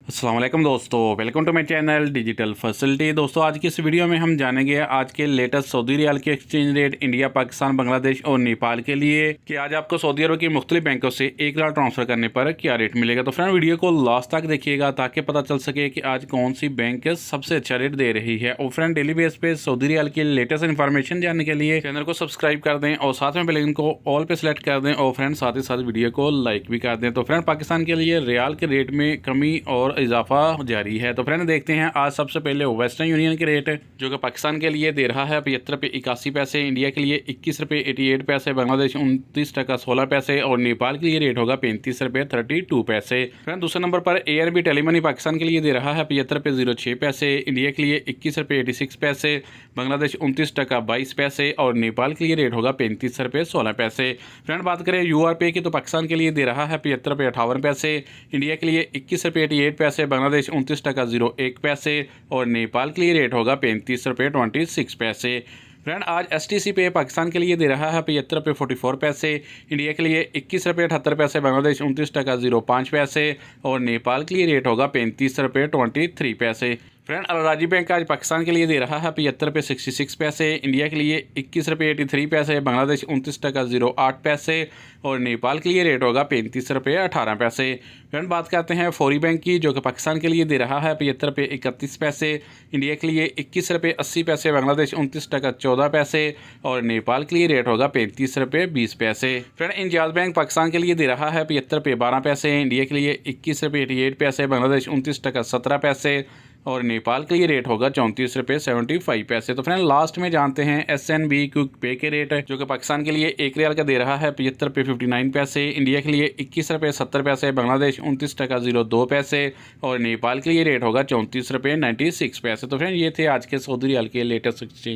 अस्सलाम वालेकुम दोस्तों, welcome to my channel digital facility. दोस्तों आज की इस वीडियो में हम जानेंगे आज के लेटेस्ट सऊदी रियाल के exchange rate India, Pakistan, Bangladesh और नेपाल के लिए कि आज आपको सऊदी अरब की मुख्तलिफ बैंकों से 1 लाख ट्रांसफर करने पर क्या रेट मिलेगा। तो फ्रेंड वीडियो को लास्ट तक देखिएगा ताकि पता चल सके कि आज कौन सी बैंक सबसे अच्छा रेट दे रही है। और फ्रेंड डेली बेस पे सऊदी रियाल की लेटेस्ट इन्फॉर्मेशन जानने के लिए चैनल को सब्सक्राइब कर दें और साथ में बेल आइकन को ऑल पे सेलेक्ट कर दें और फ्रेंड साथ ही साथ वीडियो को लाइक भी कर दें। तो फ्रेंड पाकिस्तान के लिए रियाल के रेट में कमी और इजाफा जारी है। तो फ्रेंड देखते हैं आज सबसे पहले वेस्टर्न यूनियन के रेट जो कि पाकिस्तान के लिए दे रहा है 75 रुपये 81 पैसे, इंडिया के लिए 21 रुपये 88 पैसे, बांग्लादेश 29 टका 16 पैसे और नेपाल के लिए रेट होगा 35 रुपये 32 पैसे। फ्रेंड दूसरे नंबर पर ARB टेलीमनी पाकिस्तान के लिए दे रहा है 75 रुपये 06 पैसे, इंडिया के लिए 21 रुपये 86 पैसे, बांग्लादेश 29 टका 22 पैसे और नेपाल के लिए रेट होगा 35 रुपये 16 पैसे। फ्रेंड बात करें URP की तो पाकिस्तान के लिए दे रहा है 75 रुपये 58 पैसे, इंडिया के लिए 21 रुपये 88 पैसे, बांग्लादेश 29 टका 01 पैसे और नेपाल के लिए रेट होगा 35 रुपये 26 पैसे। फ्रेंड आज STC पे पाकिस्तान के लिए दे रहा है 75 रुपये 44 पैसे, इंडिया के लिए 21 रुपये 78 पैसे, बांग्लादेश 29 टका 05 पैसे और नेपाल के लिए रेट होगा 35 रुपये 23 पैसे। फ्रेंड अलराजी बैंक आज पाकिस्तान के लिए दे रहा है 75 रुपये 66 पैसे, इंडिया के लिए 21 रुपये 83 पैसे, बांग्लादेश 29 टका 08 पैसे और नेपाल के लिए रेट होगा 35 रुपये 18 पैसे। फ्रेंड बात करते हैं फौरी बैंक की जो कि पाकिस्तान के लिए दे रहा है 75 रुपये 31 पैसे, इंडिया के लिए 21 रुपये 80 पैसे, बांग्लादेश 29 टका 14 पैसे और नेपाल के लिए रेट होगा 35 रुपये 20 पैसे। फ्रेंड इंजाज बैंक पाकिस्तान के लिए दे रहा है 75 रुपये 12 पैसे, इंडिया के लिए 21 रुपये 88 पैसे, बांग्लादेश 29 टका 17 पैसे और नेपाल के लिए रेट होगा 34 रुपये 75 पैसे। तो फ्रेंड लास्ट में जानते हैं SNB क्विक पे के रेट जो कि पाकिस्तान के लिए 1 रियाल का दे रहा है 75 रुपये 59 पैसे, इंडिया के लिए 21 रुपये 70 पैसे, बांग्लादेश 29 टका 02 पैसे और नेपाल के लिए रेट होगा 34 रुपये 96 पैसे। तो फ्रेंड ये थे आज के सऊदी रियाल के लेटेस्ट